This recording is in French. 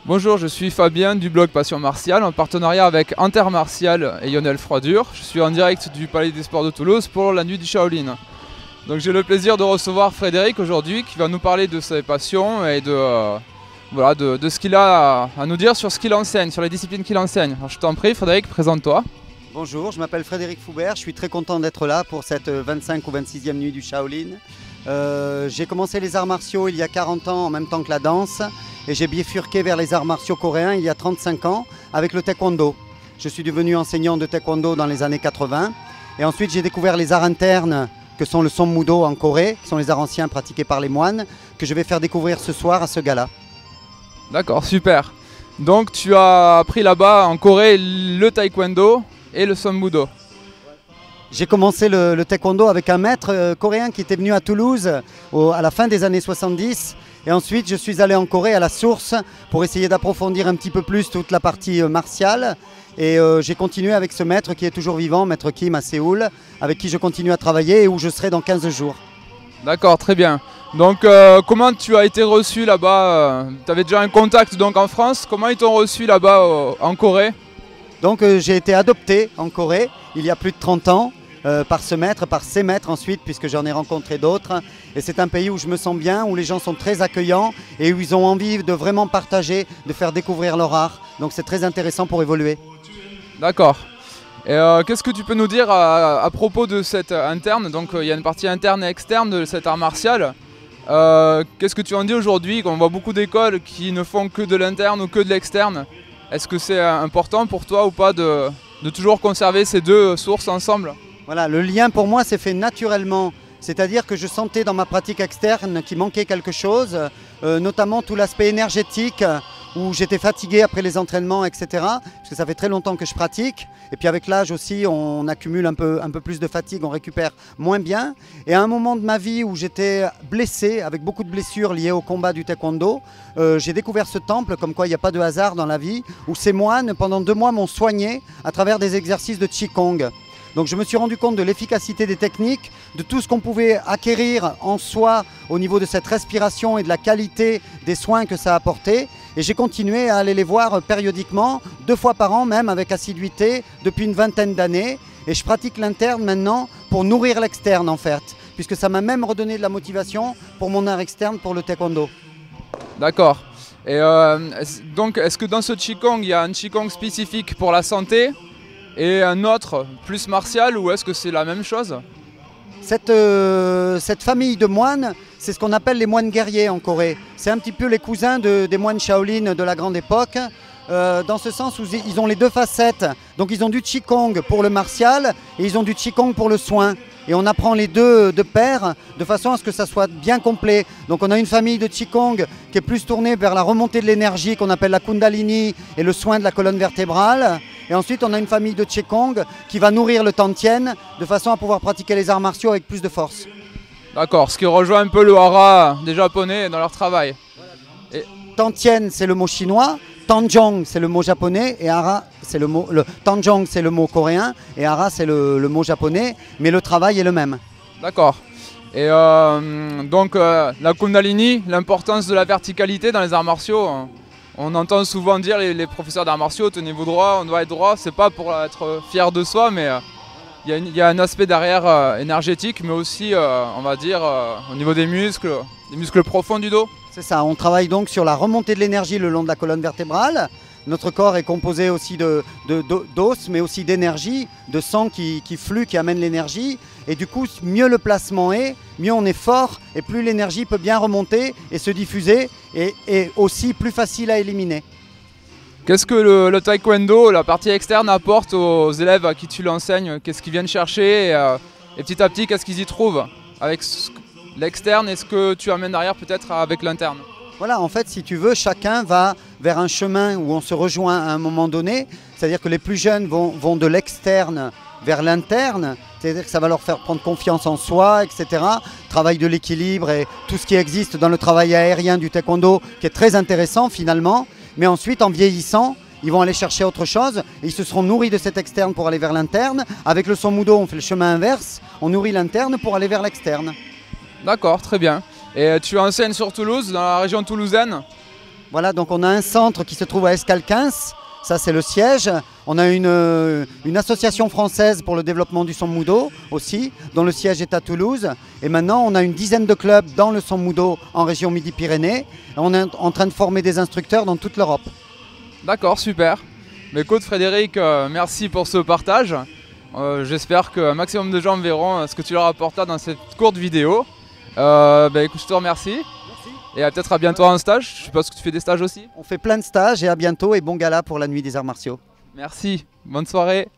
Bonjour, je suis Fabien du blog Passion Martiale en partenariat avec Intermartial et Lionel Froidure. Je suis en direct du Palais des Sports de Toulouse pour la nuit du Shaolin. Donc j'ai le plaisir de recevoir Frédéric aujourd'hui qui va nous parler de ses passions et de ce qu'il a à nous dire sur ce qu'il enseigne, sur les disciplines qu'il enseigne. Alors je t'en prie Frédéric, présente-toi. Bonjour, je m'appelle Frédéric Foubert, je suis très content d'être là pour cette 25 ou 26e nuit du Shaolin. J'ai commencé les arts martiaux il y a 40 ans en même temps que la danse et j'ai bifurqué vers les arts martiaux coréens il y a 35 ans avec le taekwondo. Je suis devenu enseignant de taekwondo dans les années 80 et ensuite j'ai découvert les arts internes que sont le Sommudo en Corée, qui sont les arts anciens pratiqués par les moines, que je vais faire découvrir ce soir à ce gala. D'accord, super. Donc tu as appris là-bas en Corée le taekwondo et le Sommudo. J'ai commencé le taekwondo avec un maître coréen qui était venu à Toulouse à la fin des années 70. Et ensuite, je suis allé en Corée à la source pour essayer d'approfondir un petit peu plus toute la partie martiale. Et j'ai continué avec ce maître qui est toujours vivant, maître Kim à Séoul, avec qui je continue à travailler et où je serai dans 15 jours. D'accord, très bien. Donc comment tu as été reçu là-bas? Tu avais déjà un contact donc en France. Comment ils t'ont reçu là-bas en Corée? Donc j'ai été adopté en Corée il y a plus de 30 ans. Par ce maître, par ces maîtres ensuite, puisque j'en ai rencontré d'autres. Et c'est un pays où je me sens bien, où les gens sont très accueillants et où ils ont envie de vraiment partager, de faire découvrir leur art. Donc c'est très intéressant pour évoluer. D'accord. Et qu'est-ce que tu peux nous dire à propos de cette interne? Donc il y a une partie interne et externe de cet art martial. Qu'est-ce que tu en dis aujourd'hui? On voit beaucoup d'écoles qui ne font que de l'interne ou que de l'externe. Est-ce que c'est important pour toi ou pas de toujours conserver ces deux sources ensemble? Voilà, le lien pour moi s'est fait naturellement, c'est-à-dire que je sentais dans ma pratique externe qu'il manquait quelque chose, notamment tout l'aspect énergétique, où j'étais fatigué après les entraînements, etc. Parce que ça fait très longtemps que je pratique. Et puis avec l'âge aussi, on accumule un peu plus de fatigue, on récupère moins bien. Et à un moment de ma vie où j'étais blessé, avec beaucoup de blessures liées au combat du taekwondo, j'ai découvert ce temple, comme quoi il n'y a pas de hasard dans la vie, où ces moines, pendant 2 mois, m'ont soigné à travers des exercices de Qigong. Donc je me suis rendu compte de l'efficacité des techniques, de tout ce qu'on pouvait acquérir en soi au niveau de cette respiration et de la qualité des soins que ça apportait. Et j'ai continué à aller les voir périodiquement, 2 fois par an même, avec assiduité, depuis une vingtaine d'années. Et je pratique l'interne maintenant pour nourrir l'externe en fait, puisque ça m'a même redonné de la motivation pour mon art externe, pour le taekwondo. D'accord. Et donc est-ce que dans ce Qigong, il y a un Qigong spécifique pour la santé et un autre plus martial, ou est-ce que c'est la même chose? Cette famille de moines, c'est ce qu'on appelle les moines guerriers en Corée. C'est un petit peu les cousins des moines Shaolin de la grande époque, dans ce sens où ils ont les 2 facettes. Donc ils ont du Qigong pour le martial et ils ont du Qigong pour le soin. Et on apprend les deux de pair de façon à ce que ça soit bien complet. Donc on a une famille de Qigong qui est plus tournée vers la remontée de l'énergie qu'on appelle la Kundalini et le soin de la colonne vertébrale. Et ensuite on a une famille de Qigong qui va nourrir le Tantien de façon à pouvoir pratiquer les arts martiaux avec plus de force. D'accord, ce qui rejoint un peu le hara des Japonais dans leur travail. Et Tantien c'est le mot chinois, Tanjong c'est le mot japonais et hara c'est le mot, Tanjong c'est le mot coréen et hara c'est le mot japonais, mais le travail est le même. D'accord. Et donc la Kundalini, l'importance de la verticalité dans les arts martiaux. On entend souvent dire les professeurs d'arts martiaux, tenez-vous droit, on doit être droit. C'est pas pour être fier de soi, mais il y a un aspect derrière énergétique, mais aussi, on va dire, au niveau des muscles profonds du dos. C'est ça, on travaille donc sur la remontée de l'énergie le long de la colonne vertébrale. Notre corps est composé aussi d'os, mais aussi d'énergie, de sang qui flue, qui amène l'énergie. Et du coup, mieux le placement est, mieux on est fort, et plus l'énergie peut bien remonter et se diffuser, et aussi plus facile à éliminer. Qu'est-ce que le taekwondo, la partie externe, apporte aux élèves à qui tu l'enseignes? Qu'est-ce qu'ils viennent chercher et petit à petit, qu'est-ce qu'ils y trouvent avec l'externe et ce que tu amènes derrière peut-être avec l'interne? Voilà, en fait, si tu veux, chacun va vers un chemin où on se rejoint à un moment donné. C'est-à-dire que les plus jeunes vont de l'externe vers l'interne. C'est-à-dire que ça va leur faire prendre confiance en soi, etc. Travail de l'équilibre et tout ce qui existe dans le travail aérien du taekwondo, qui est très intéressant finalement. Mais ensuite, en vieillissant, ils vont aller chercher autre chose. Et ils se seront nourris de cet externe pour aller vers l'interne. Avec le Sommudo, on fait le chemin inverse. On nourrit l'interne pour aller vers l'externe. D'accord, très bien. Et tu enseignes sur Toulouse, dans la région toulousaine? Voilà, donc on a un centre qui se trouve à Escalquens, ça c'est le siège. On a une association française pour le développement du son Mudo aussi, dont le siège est à Toulouse. Et maintenant on a une dizaine de clubs dans le son Mudo en région Midi-Pyrénées. On est en train de former des instructeurs dans toute l'Europe. D'accord, super. Mais écoute Frédéric, merci pour ce partage. J'espère qu'un maximum de gens verront ce que tu leur apportas dans cette courte vidéo. Écoute, je te remercie. Et peut-être à bientôt en stage. Je suppose que tu fais des stages aussi. On fait plein de stages et à bientôt et bon gala pour la nuit des arts martiaux. Merci, bonne soirée.